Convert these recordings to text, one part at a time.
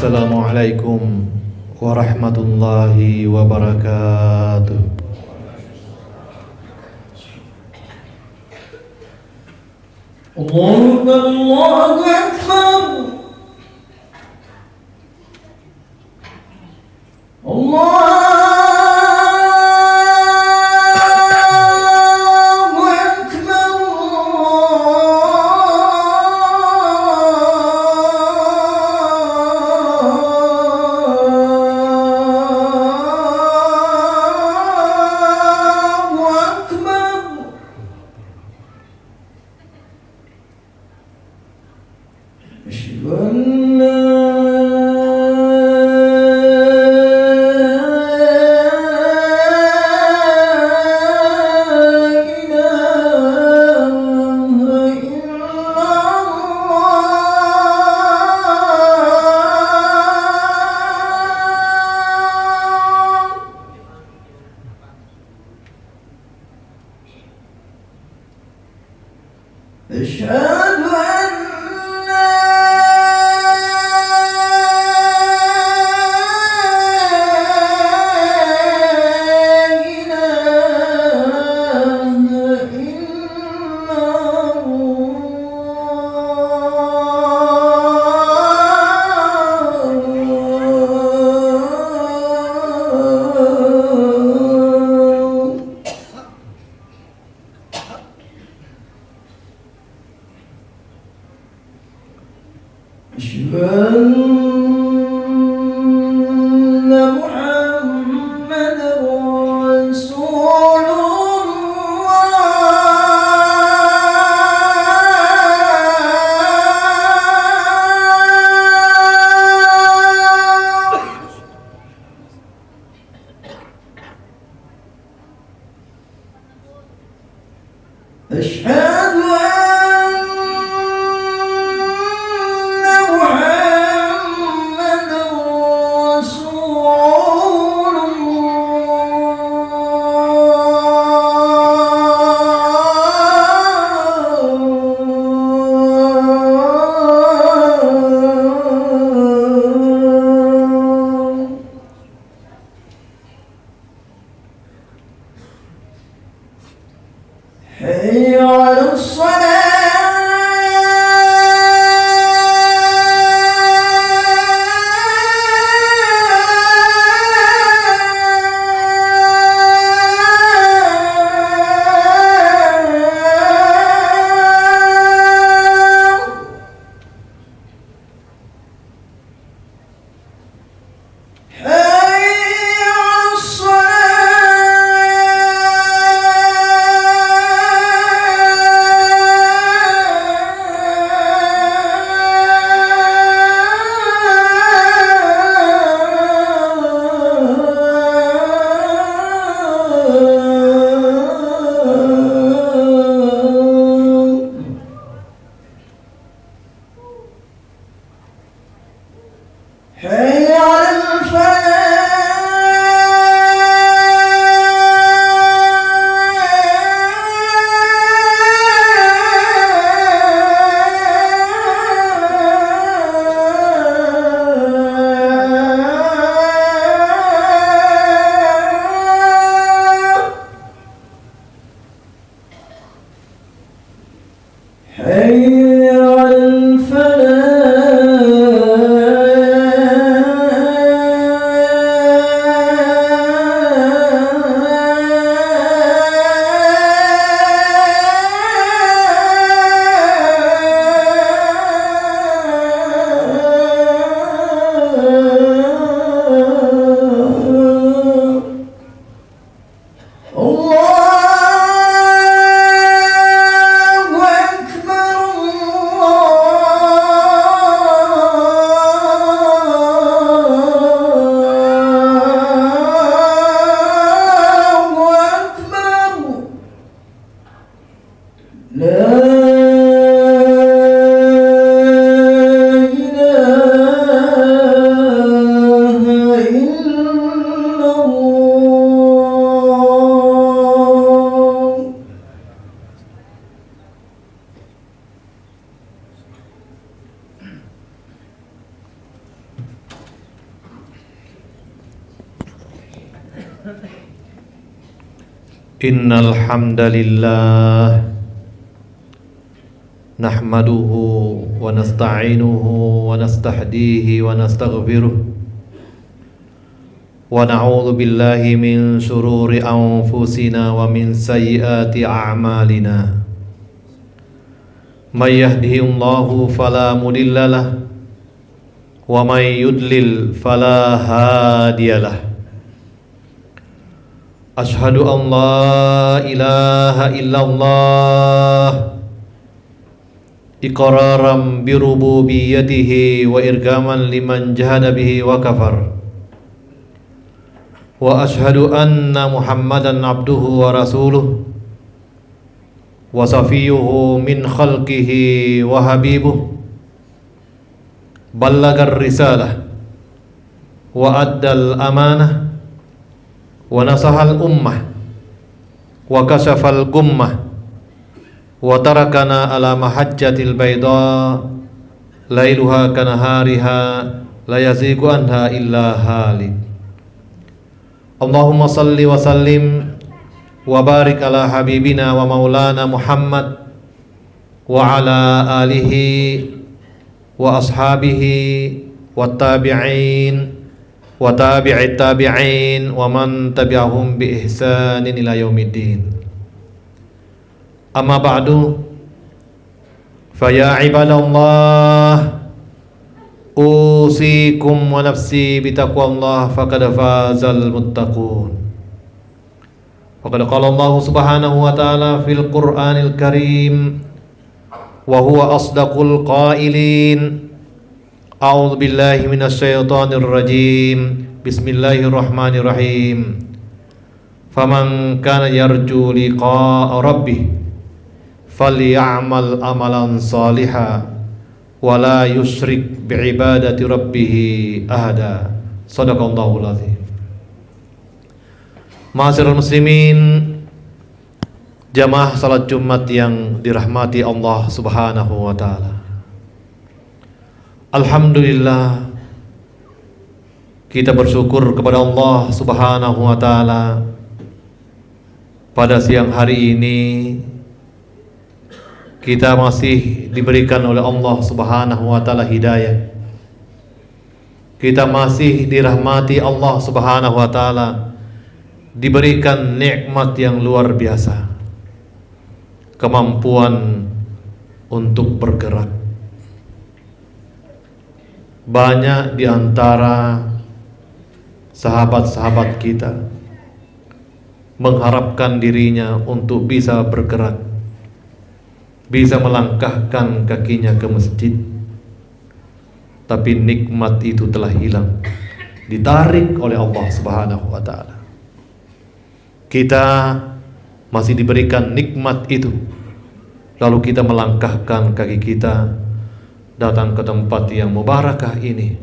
Assalamualaikum warahmatullahi wabarakatuh. Allahu Akbar, Allahu Akbar. حي على الفلاح. Innal hamdalillah nahmaduhu wa nasta'inuhu wa nastahdihi wa nastaghfiruh wa na'udzu billahi min shururi anfusina wa min sayyiati a'malina. May yahdihillahu fala mudhillalah wa may yudlil fala hadiyalah. Ashhadu an la ilaha illallah iqraran bi rububiyyatihi wa irgaman liman jahada bihi wa kafar. Wa ashhadu anna Muhammadan abduhu wa rasuluh wa safiyuhu min khalqihi wa habibuh. Ballagar risalah wa addal amanah wa nasahal ummah wa kashafal gummah wa tarakana ala mahajjatil bayda lailuha kanahariha la yazigu anha illa halik. Allahumma salli wa sallim wa barik ala habibina wa maulana Muhammad wa ala alihi wa ashabihi wa tabi'in wa tabi'it tabi'in wa man tabi'ahum bi ihsanin ila yaumiddin. Amma ba'du, fa ya ibadallah, usikum wa nafsi bi taqwallah faqad fazal muttaqun. Faqad qala Allah subhanahu wa ta'ala fil Qur'anil Karim wa huwa asdaqul qailin. A'udzu billahi minasy syaithanir rajim. Bismillahirrahmanirrahim. Faman kana yarju liqa'a rabbih falya'mal amalan shalihan wa la yusyrik bi'ibadati rabbih ahada. Shadaqallahul azim. Ma'asyiral muslimin, jamaah salat Jumat yang dirahmati Allah Subhanahu wa taala. Alhamdulillah, kita bersyukur kepada Allah Subhanahu wa taala pada siang hari ini kita masih diberikan oleh Allah Subhanahu wa taala hidayah. Kita masih dirahmati Allah Subhanahu wa taala, diberikan nikmat yang luar biasa, kemampuan untuk bergerak. Banyak di antara sahabat-sahabat kita mengharapkan dirinya untuk bisa bergerak, bisa melangkahkan kakinya ke masjid, tapi nikmat itu telah hilang, ditarik oleh Allah Subhanahu wa taala. Kita masih diberikan nikmat itu, lalu kita melangkahkan kaki kita datang ke tempat yang mubarakah ini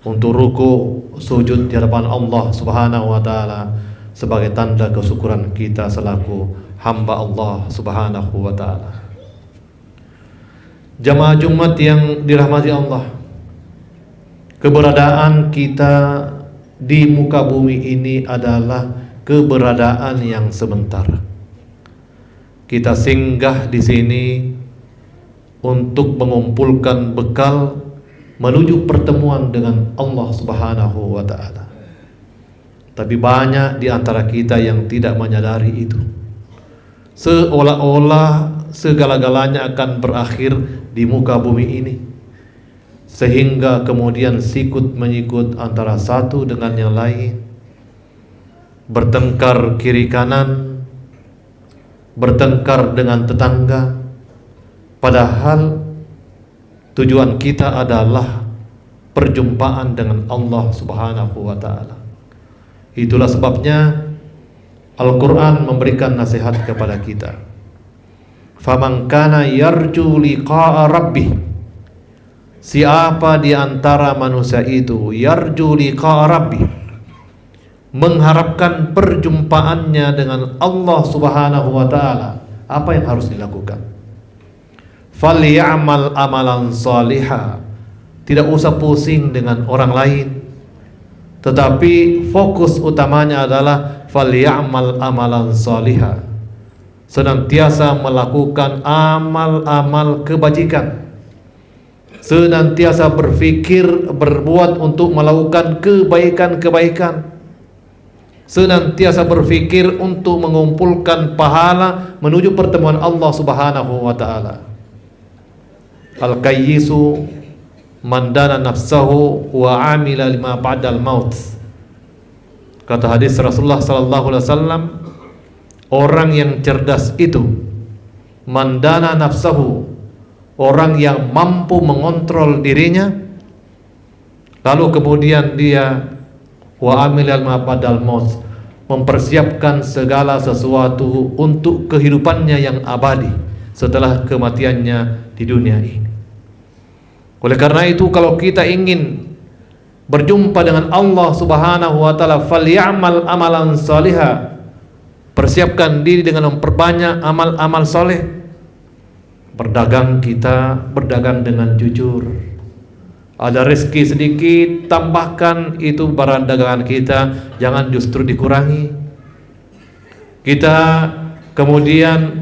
untuk ruku sujud di hadapan Allah Subhanahu wa taala sebagai tanda kesyukuran kita selaku hamba Allah Subhanahu wa taala. Jamaah Jumat yang dirahmati Allah, keberadaan kita di muka bumi ini adalah keberadaan yang sebentar. Kita singgah di sini untuk mengumpulkan bekal menuju pertemuan dengan Allah Subhanahu wa taala. Tapi banyak di antara kita yang tidak menyadari itu. Seolah-olah segala-galanya akan berakhir di muka bumi ini, sehingga kemudian sikut menyikut antara satu dengan yang lain, bertengkar kiri kanan, bertengkar dengan tetangga. Padahal tujuan kita adalah perjumpaan dengan Allah Subhanahu wa taala. Itulah sebabnya Al-Quran memberikan nasihat kepada kita. Faman kana yarju liqa'a rabbih, siapa di antara manusia itu yarju liqa'a rabbih, mengharapkan perjumpaannya dengan Allah Subhanahu wa taala, apa yang harus dilakukan? Falyamal amalan salihah, tidak usah pusing dengan orang lain, tetapi fokus utamanya adalah falyamal amalan salihah, senantiasa melakukan amal-amal kebajikan, senantiasa berpikir berbuat untuk melakukan kebaikan-kebaikan, senantiasa berpikir untuk mengumpulkan pahala menuju pertemuan Allah Subhanahu wa taala. Al-kayyisu man dana nafsahu wa amila lima ba'dal maut. Kata hadis Rasulullah sallallahu alaihi wasallam, orang yang cerdas itu man dana nafsahu, orang yang mampu mengontrol dirinya, lalu kemudian dia wa amilal ma badal maut, mempersiapkan segala sesuatu untuk kehidupannya yang abadi setelah kematiannya di dunia ini. Oleh karena itu, kalau kita ingin berjumpa dengan Allah Subhanahu wa taala, falyamal amalan salihah, persiapkan diri dengan memperbanyak amal-amal soleh. Berdagang, kita berdagang dengan jujur. Ada rezeki sedikit, tambahkan itu barang dagangan kita, jangan justru dikurangi. Kita kemudian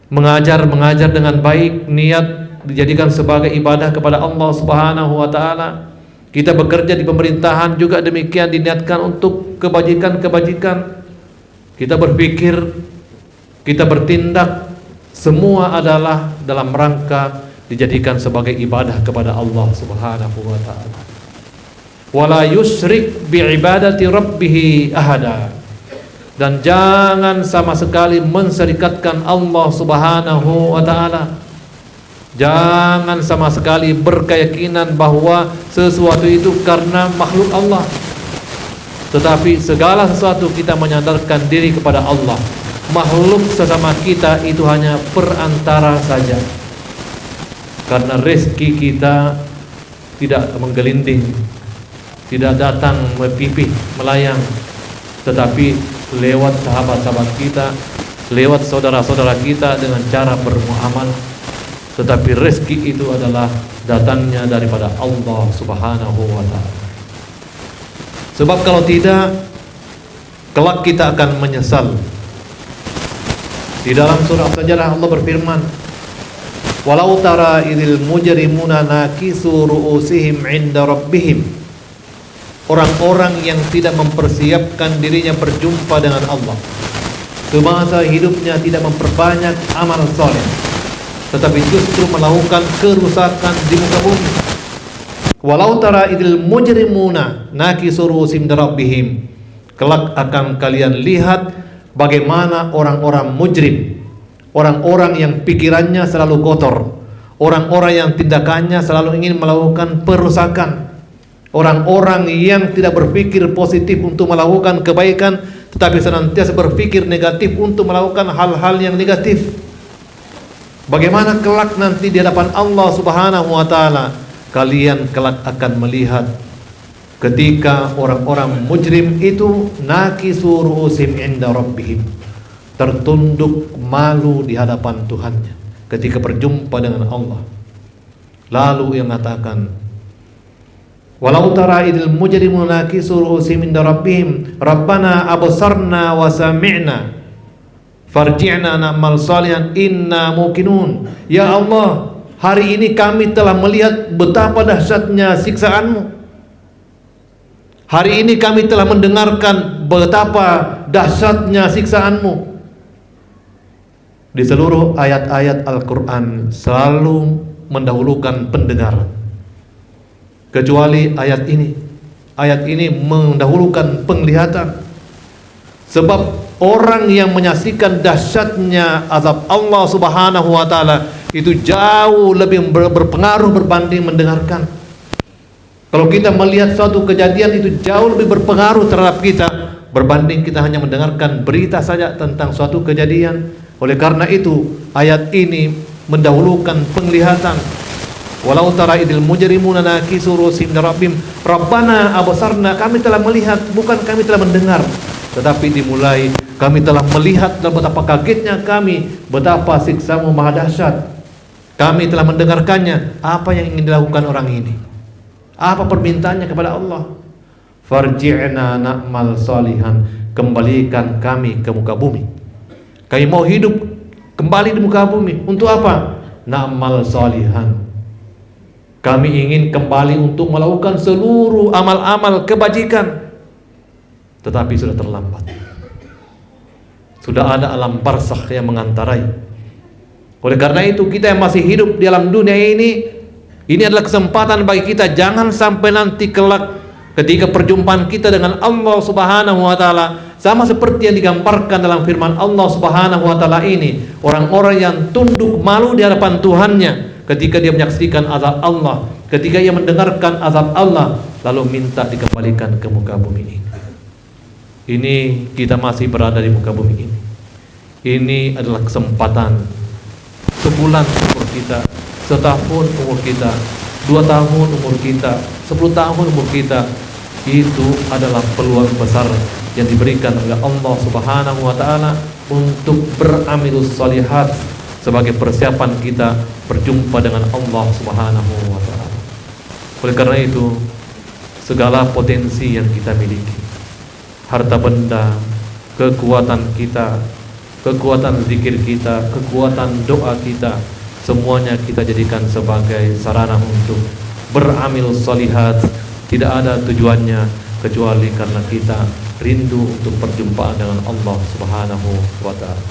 mengajar dengan baik, niat dijadikan sebagai ibadah kepada Allah Subhanahu wa taala. Kita bekerja di pemerintahan juga demikian, diniatkan untuk kebajikan-kebajikan. Kita berpikir, kita bertindak, semua adalah dalam rangka dijadikan sebagai ibadah kepada Allah Subhanahu wa taala. Wala yusyrik bi'ibadati rabbih ahada, dan jangan sama sekali menserikatkan Allah Subhanahu wa taala. Jangan sama sekali berkeyakinan bahwa sesuatu itu karena makhluk Allah, tetapi segala sesuatu kita menyandarkan diri kepada Allah. Makhluk sesama kita itu hanya perantara saja, karena rezeki kita tidak menggelinding, tidak datang mepipih melayang, tetapi lewat sahabat-sahabat kita, lewat saudara-saudara kita dengan cara bermuamalah. Tetapi rezeki itu adalah datangnya daripada Allah Subhanahu wa taala. Sebab kalau tidak, kelak kita akan menyesal. Di dalam surah Al-Sajdah Allah berfirman, walau tara idil mujrimuna nakisu ru'usihim 'inda rabbihim. Orang-orang yang tidak mempersiapkan dirinya berjumpa dengan Allah, semasa hidupnya tidak memperbanyak amal soleh, tetapi justru melakukan kerusakan di muka bumi. Walau tara idil mujrimuna nakisu ru'usihim 'inda rabbihim. Kelak akan kalian lihat bagaimana orang-orang mujrim, orang-orang yang pikirannya selalu kotor, orang-orang yang tindakannya selalu ingin melakukan perusakan, orang-orang yang tidak berpikir positif untuk melakukan kebaikan, tetapi senantiasa berpikir negatif untuk melakukan hal-hal yang negatif. Bagaimana kelak nanti di hadapan Allah Subhanahu wa taala, kalian kelak akan melihat ketika orang-orang mujrim itu nakisu ru'usim 'inda rabbihim, tertunduk malu di hadapan Tuhannya ketika berjumpa dengan Allah. Lalu ia mengatakan, walau tara idil mujrimuna nakisu ru'usim 'inda rabbihim rabbana absarna wa sami'na farji'na na'mal salihan inna muqinun. Ya Allah, hari ini kami telah melihat betapa dahsyatnya siksaanmu. Hari ini kami telah mendengarkan betapa dahsyatnya siksaanmu. Di seluruh ayat-ayat Al-Quran selalu mendahulukan pendengaran, kecuali ayat ini. Ayat ini mendahulukan penglihatan. Sebab orang yang menyaksikan dahsyatnya azab Allah Subhanahu wa taala itu jauh lebih berpengaruh berbanding mendengarkan. Kalau kita melihat suatu kejadian itu jauh lebih berpengaruh terhadap kita berbanding kita hanya mendengarkan berita saja tentang suatu kejadian. Oleh karena itu ayat ini mendahulukan penglihatan. Walau tara idil mujrimuna nakisu ru'usihim rabbim rabbana absarna, kami telah melihat, bukan kami telah mendengar, tetapi dimulai kami telah melihat dan betapa kagetnya kami, betapa siksamu maha dahsyat. Kami telah mendengarkannya. Apa yang ingin dilakukan orang ini? Apa permintaannya kepada Allah? Farji'na na'mal salihan. Kembalikan kami ke muka bumi. Kami mau hidup kembali di muka bumi. Untuk apa? Na'mal salihan. Kami ingin kembali untuk melakukan seluruh amal-amal kebajikan. Tetapi sudah terlambat. Sudah ada alam barzakh yang mengantarai. Oleh karena itu kita yang masih hidup di alam dunia ini adalah kesempatan bagi kita. Jangan sampai nanti kelak ketika perjumpaan kita dengan Allah Subhanahu wa taala sama seperti yang digambarkan dalam firman Allah Subhanahu wa taala ini, orang-orang yang tunduk malu di hadapan Tuhannya ketika dia menyaksikan azab Allah, ketika ia mendengarkan azab Allah, lalu minta dikembalikan ke muka bumi ini. Ini kita masih berada di muka bumi ini. Ini adalah kesempatan. Sebulan umur kita, setahun umur kita, 2 tahun umur kita, 10 tahun umur kita, itu adalah peluang besar yang diberikan oleh Allah Subhanahu wa taala untuk beramilus shalihat sebagai persiapan kita berjumpa dengan Allah Subhanahu wa taala. Oleh karena itu, segala potensi yang kita miliki, harta benda, kekuatan kita, kekuatan zikir kita, kekuatan doa kita, semuanya kita jadikan sebagai sarana untuk beramil shalihat. Tidak ada tujuannya kecuali karena kita rindu untuk perjumpaan dengan Allah Subhanahu wa taala.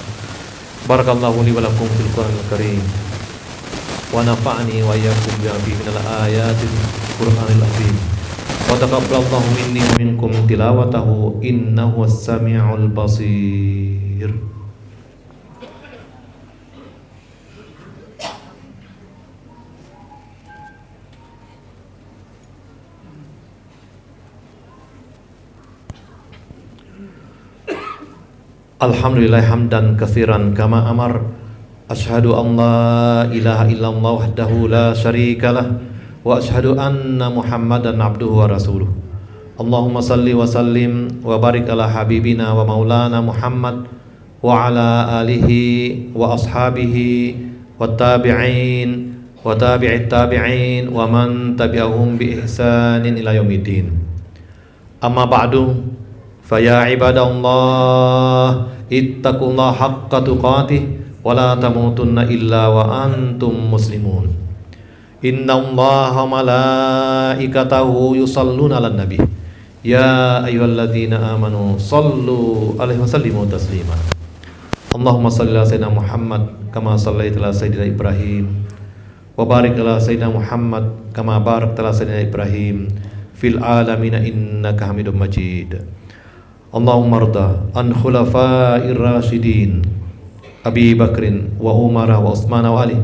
Barakallahu li wa lakum fil Qur'anil Karim wa nafa'ani wa iyyakum bi minal ayatil Qur'anil azim. Wa taqabbalallahu minni wa minkum tilawatahu innahu was-sami'ul basir. Alhamdulillah hamdan katsiran kama amar. Asyhadu an la ilaha illallah wahdahu la syarikalah wa asyhadu anna Muhammadan abduhu wa rasuluh. Allahumma salli wa sallim wa barik ala habibina wa maulana Muhammad wa ala alihi wa ashabihi wa tabi'in wa tabi'it tabi'in wa man tabi'ahum bi ihsanin ila yaumiddin. Amma ba'du, fa ya ibadallah ittaqullaha haqqa tuqatih wa la tamutunna illa wa antum muslimun. Innallaha malaikatahu yusalluna 'alan nabi ya ayyuhalladzina amanu sallu 'alaihi wa sallimu taslima. Allahumma shalli ala sayyidina Muhammad kama shallaita ala sayyidina Ibrahim wa barik ala sayyidina Muhammad kama barakta ala sayyidina Ibrahim fil alamin innaka Hamidum Majid. Allahumma rda an khulafa'ir rasyidin Abi Bakrin wa Umar wa Utsman wa Ali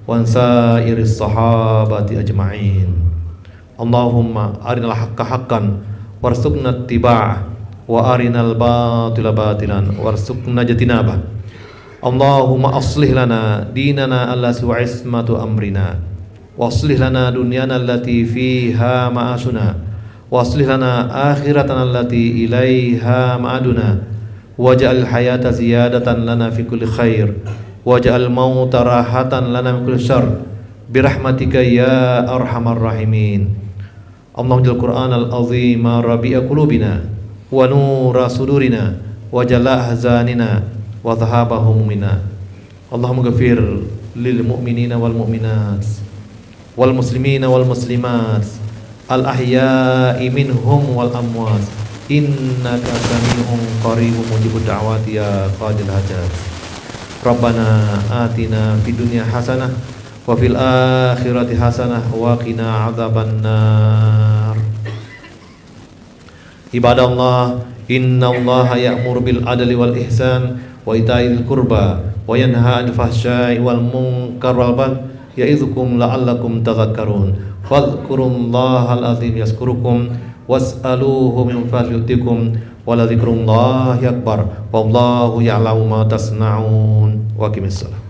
wa sairis sahabati ajma'in. Allahumma arinal haqqa haqqan warzuqna ittiba'ah wa arinal batila batilan warzuqna jatinabah. Allahumma aslih lana dinana allati wa ismatu amrina wa aslih lana dunyana allati fiha ma'asuna waslih lana akhiratana allati ilaiha ma'aduna waj'al hayata ziyadatan lana fi kulli khair waj'al mauta rahatan lana min kulli syarr birahmatika ya arhamar rahimin. Allahumma ja'al Qur'anal azima rabi'a qulubina wa nura sudurina wa jala' ahzanina wa dhahaba humumina. Allahumma ghafir lil mu'minina wal mu'minat wal muslimina wal muslimat al ahya'i minhum wal amwat innaka sami'un qaribun mujibud da'wati ya qadil hajat. Rabbana atina fid dunya hasanah wa fil akhirati hasanah wa qina adzabannar. Ibadallah, innallaha ya'muru bil adli wal ihsan wa ita'il qurba wa yanha 'anil fahsya'i wal munkar wal baghi ya'idzukum la'allakum tadhakkarun. Fadhkurullahal azim yazkurukum was'aluhu min fadlihi yu'tikum wa la dzikrullahi akbar wallahu ya'lamu ma tasna'un. Wa aqimissalam.